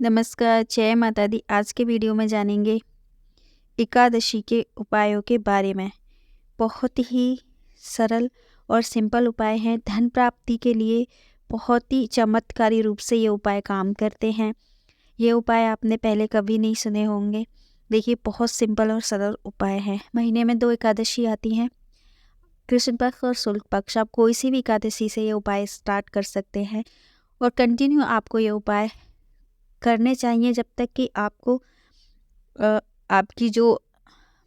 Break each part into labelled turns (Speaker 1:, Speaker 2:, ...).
Speaker 1: नमस्कार, जय माता दी। आज के वीडियो में जानेंगे एकादशी के उपायों के बारे में। बहुत ही सरल और सिंपल उपाय हैं। धन प्राप्ति के लिए बहुत ही चमत्कारी रूप से ये उपाय काम करते हैं। ये उपाय आपने पहले कभी नहीं सुने होंगे। देखिए, बहुत सिंपल और सरल उपाय हैं। महीने में 2 एकादशी आती हैं, कृष्ण पक्ष और शुक्ल पक्ष। आप कोई सी भी एकादशी से ये उपाय स्टार्ट कर सकते हैं और कंटिन्यू आपको ये उपाय करने चाहिए जब तक कि आपको आपकी जो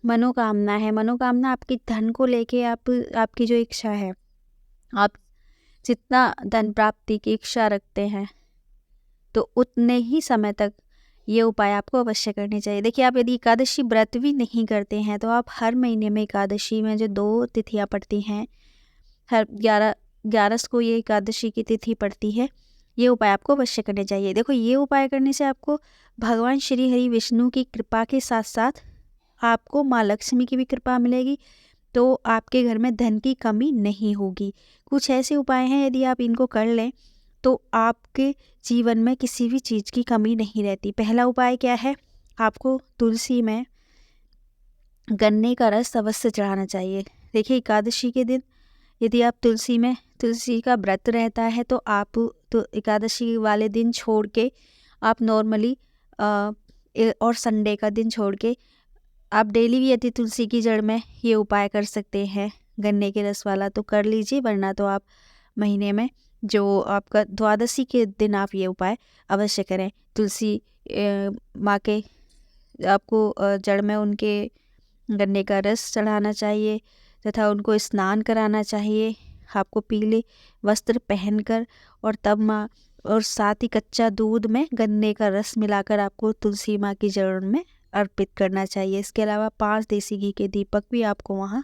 Speaker 1: मनोकामना आपकी धन को लेके आपकी जो इच्छा है, आप जितना धन प्राप्ति की इच्छा रखते हैं तो उतने ही समय तक ये उपाय आपको अवश्य करने चाहिए। देखिए, आप यदि एकादशी व्रत भी नहीं करते हैं तो आप हर महीने में एकादशी में जो 2 तिथियां पड़ती हैं, हर 11 को ये एकादशी की तिथि पड़ती है, ये उपाय आपको अवश्य करने चाहिए। देखो, ये उपाय करने से आपको भगवान श्री हरि विष्णु की कृपा के साथ साथ आपको माँ लक्ष्मी की भी कृपा मिलेगी, तो आपके घर में धन की कमी नहीं होगी। कुछ ऐसे उपाय हैं, यदि आप इनको कर लें तो आपके जीवन में किसी भी चीज़ की कमी नहीं रहती। पहला उपाय क्या है? आपको तुलसी में गन्ने का रस अवश्य चढ़ाना चाहिए। देखिए, एकादशी के दिन यदि आप तुलसी का व्रत रहता है तो आप तो एकादशी वाले दिन छोड़ के आप नॉर्मली और संडे का दिन छोड़ के आप डेली भी यदि तुलसी की जड़ में ये उपाय कर सकते हैं गन्ने के रस वाला, तो कर लीजिए। वरना तो आप महीने में जो आपका द्वादशी के दिन आप ये उपाय अवश्य करें। तुलसी माँ के आपको जड़ में उनके गन्ने का रस चढ़ाना चाहिए तथा उनको स्नान कराना चाहिए। आपको पीले वस्त्र पहनकर और तब माँ और साथ ही कच्चा दूध में गन्ने का रस मिलाकर आपको तुलसी माँ की जड़ में अर्पित करना चाहिए। इसके अलावा 5 देसी घी के दीपक भी आपको वहाँ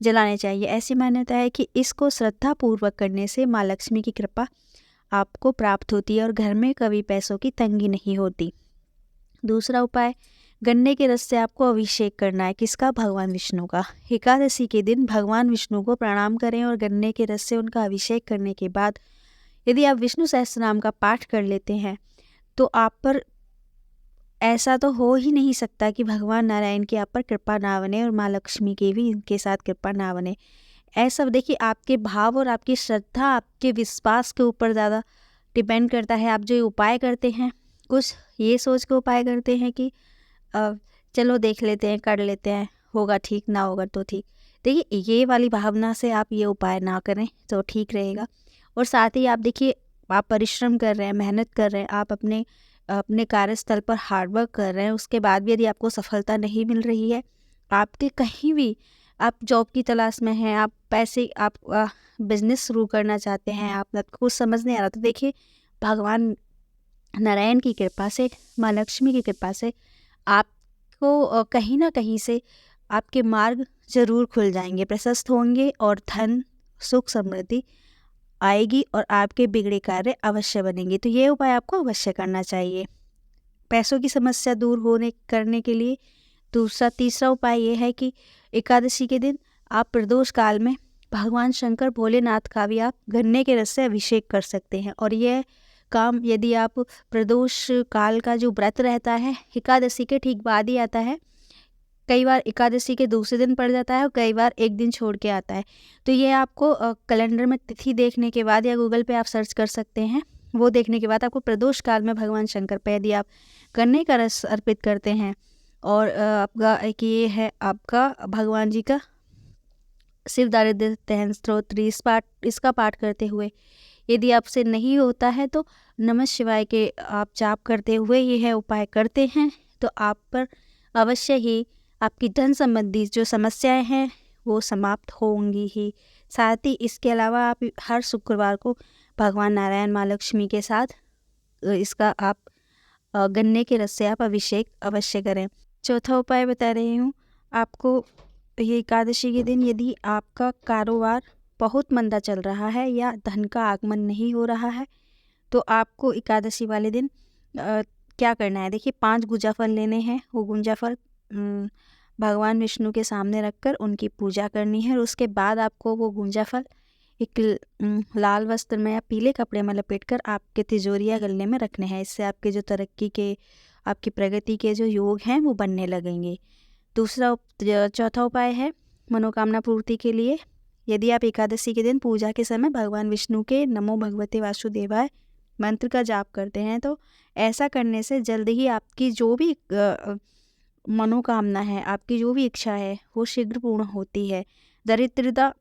Speaker 1: जलाने चाहिए। ऐसी मान्यता है कि इसको श्रद्धापूर्वक करने से माँ लक्ष्मी की कृपा आपको प्राप्त होती है और घर में कभी पैसों की तंगी नहीं होती। दूसरा उपाय, गन्ने के रस से आपको अभिषेक करना है। किसका? भगवान विष्णु का। एकादशी के दिन भगवान विष्णु को प्रणाम करें और गन्ने के रस से उनका अभिषेक करने के बाद यदि आप विष्णु सहस्त्रनाम का पाठ कर लेते हैं तो आप पर ऐसा तो हो ही नहीं सकता कि भगवान नारायण की आप पर कृपा ना बने और माँ लक्ष्मी की भी इनके साथ कृपा ना बने। ऐसा देखिए, आपके भाव और आपकी श्रद्धा, आपके विश्वास के ऊपर ज़्यादा डिपेंड करता है। आप जो उपाय करते हैं, कुछ ये सोच के उपाय करते हैं कि चलो देख लेते हैं, कर लेते हैं, होगा ठीक, ना होगा तो ठीक। देखिए, ये वाली भावना से आप ये उपाय ना करें तो ठीक रहेगा। और साथ ही आप देखिए, आप परिश्रम कर रहे हैं, मेहनत कर रहे हैं, आप अपने कार्यस्थल पर हार्डवर्क कर रहे हैं, उसके बाद भी यदि आपको सफलता नहीं मिल रही है, आपके कहीं भी आप जॉब की तलाश में हैं, आप बिजनेस शुरू करना चाहते हैं, आपको कुछ समझ नहीं आ रहा, तो देखिए, भगवान नारायण की कृपा से, माँ लक्ष्मी की कृपा से आपको कहीं ना कहीं से आपके मार्ग जरूर खुल जाएंगे, प्रशस्त होंगे और धन, सुख, समृद्धि आएगी और आपके बिगड़े कार्य अवश्य बनेंगे। तो ये उपाय आपको अवश्य करना चाहिए। पैसों की समस्या दूर करने के लिए तीसरा उपाय ये है कि एकादशी के दिन आप प्रदोष काल में भगवान शंकर भोलेनाथ का भी आप गन्ने के रस से अभिषेक कर सकते हैं। और यह काम यदि आप प्रदोष काल का जो व्रत रहता है एकादशी के ठीक बाद ही आता है, कई बार एकादशी के दूसरे दिन पड़ जाता है और कई बार एक दिन छोड़ के आता है, तो ये आपको कैलेंडर में तिथि देखने के बाद या गूगल पे आप सर्च कर सकते हैं। वो देखने के बाद आपको प्रदोष काल में भगवान शंकर पे यदि आप गन्ने का रस अर्पित करते हैं और आपका एक ये है आपका भगवान जी का शिव दारिद्र्य दहन स्तोत्र, इसका पाठ करते हुए यदि आपसे नहीं होता है तो नमः शिवाय के आप जाप करते हुए यह उपाय करते हैं तो आप पर अवश्य ही आपकी धन संबंधी जो समस्याएं हैं वो समाप्त होंगी ही। साथ ही इसके अलावा आप हर शुक्रवार को भगवान नारायण, माँ लक्ष्मी के साथ इसका आप गन्ने के रस से आप अभिषेक अवश्य करें। चौथा उपाय बता रही हूँ आपको। ये एकादशी के दिन यदि आपका कारोबार बहुत मंदा चल रहा है या धन का आगमन नहीं हो रहा है तो आपको एकादशी वाले दिन क्या करना है? देखिए, 5 गुंजा फल लेने हैं। वो गुंजा फल भगवान विष्णु के सामने रखकर उनकी पूजा करनी है और उसके बाद आपको वो गुंजा फल लाल वस्त्र में या पीले कपड़े में लपेटकर आपके तिजोरी या गले में रखने हैं। इससे आपके जो तरक्की के, आपकी प्रगति के जो योग हैं वो बनने लगेंगे। चौथा उपाय है मनोकामना पूर्ति के लिए। यदि आप एकादशी के दिन पूजा के समय भगवान विष्णु के नमो भगवते वासुदेवाय मंत्र का जाप करते हैं तो ऐसा करने से जल्द ही आपकी जो भी मनोकामना है, आपकी जो भी इच्छा है वो शीघ्र पूर्ण होती है। दरिद्रता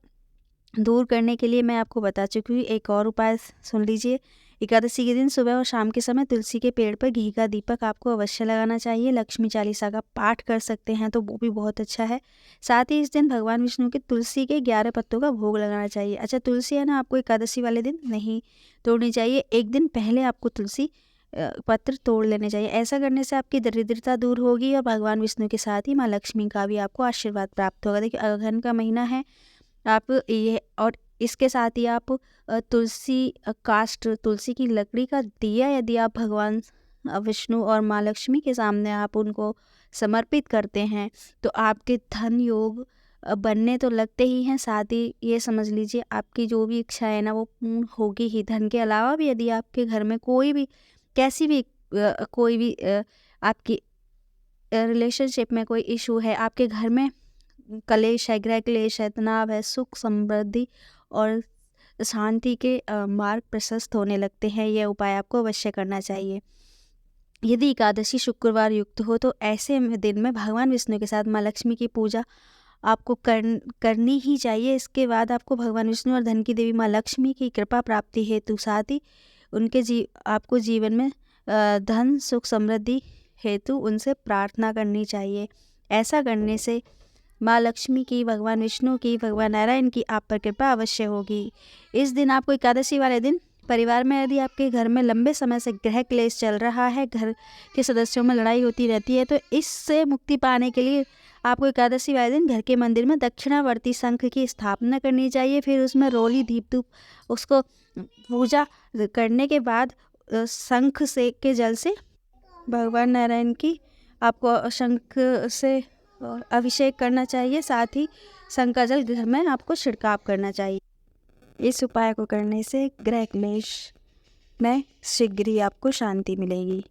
Speaker 1: दूर करने के लिए मैं आपको बता चुकी हूँ, एक और उपाय सुन लीजिए। एकादशी के दिन सुबह और शाम के समय तुलसी के पेड़ पर घी का दीपक आपको अवश्य लगाना चाहिए। लक्ष्मी चालीसा का पाठ कर सकते हैं तो वो भी बहुत अच्छा है। साथ ही इस दिन भगवान विष्णु के तुलसी के 11 पत्तों का भोग लगाना चाहिए। अच्छा, तुलसी है ना, आपको एकादशी वाले दिन नहीं तोड़नी चाहिए, एक दिन पहले आपको तुलसी पत्र तोड़ लेने चाहिए। ऐसा करने से आपकी दरिद्रता दूर होगी और भगवान विष्णु के साथ ही माँ लक्ष्मी का भी आपको आशीर्वाद प्राप्त होगा। देखिए, अगहन का महीना है, आप ये और इसके साथ ही आप तुलसी काष्ठ, तुलसी की लकड़ी का दिया यदि आप भगवान विष्णु और माँ लक्ष्मी के सामने आप उनको समर्पित करते हैं तो आपके धन योग बनने तो लगते ही हैं, साथ ही ये समझ लीजिए आपकी जो भी इच्छा है ना वो पूर्ण होगी ही। धन के अलावा भी यदि आपके घर में कोई भी कैसी भी कोई भी आपकी रिलेशनशिप में कोई इशू है, आपके घर में कलेश है, गृह क्लेश है, तनाव है, सुख समृद्धि और शांति के मार्ग प्रशस्त होने लगते हैं, यह उपाय आपको अवश्य करना चाहिए। यदि एकादशी शुक्रवार युक्त हो तो ऐसे दिन में भगवान विष्णु के साथ माँ लक्ष्मी की पूजा आपको करनी ही चाहिए। इसके बाद आपको भगवान विष्णु और धन की देवी माँ लक्ष्मी की कृपा प्राप्ति हेतु साथ ही उनके आपको जीवन में धन सुख समृद्धि हेतु उनसे प्रार्थना करनी चाहिए। ऐसा करने से माँ लक्ष्मी की, भगवान विष्णु की, भगवान नारायण की आप पर कृपा अवश्य होगी। इस दिन आपको एकादशी वाले दिन परिवार में यदि आपके घर में लंबे समय से गृह क्लेश चल रहा है, घर के सदस्यों में लड़ाई होती रहती है, तो इससे मुक्ति पाने के लिए आपको एकादशी वाले दिन घर के मंदिर में दक्षिणावर्ती शंख की स्थापना करनी चाहिए। फिर उसमें रोली दीप धूप उसको पूजा करने के बाद शंख से के जल से भगवान नारायण की आपको शंख से अभिषेक करना चाहिए। साथ ही शंख का जल घर में आपको छिड़काव करना चाहिए। इस उपाय को करने से गृह क्लेश में शीघ्र ही आपको शांति मिलेगी।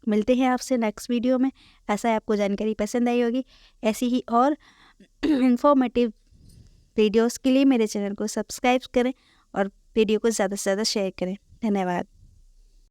Speaker 1: मिलते हैं आपसे नेक्स्ट वीडियो में। ऐसा आपको जानकारी पसंद आई होगी। ऐसी ही और इन्फॉर्मेटिव वीडियोस के लिए मेरे चैनल को सब्सक्राइब करें और वीडियो को ज़्यादा से ज़्यादा शेयर करें। धन्यवाद।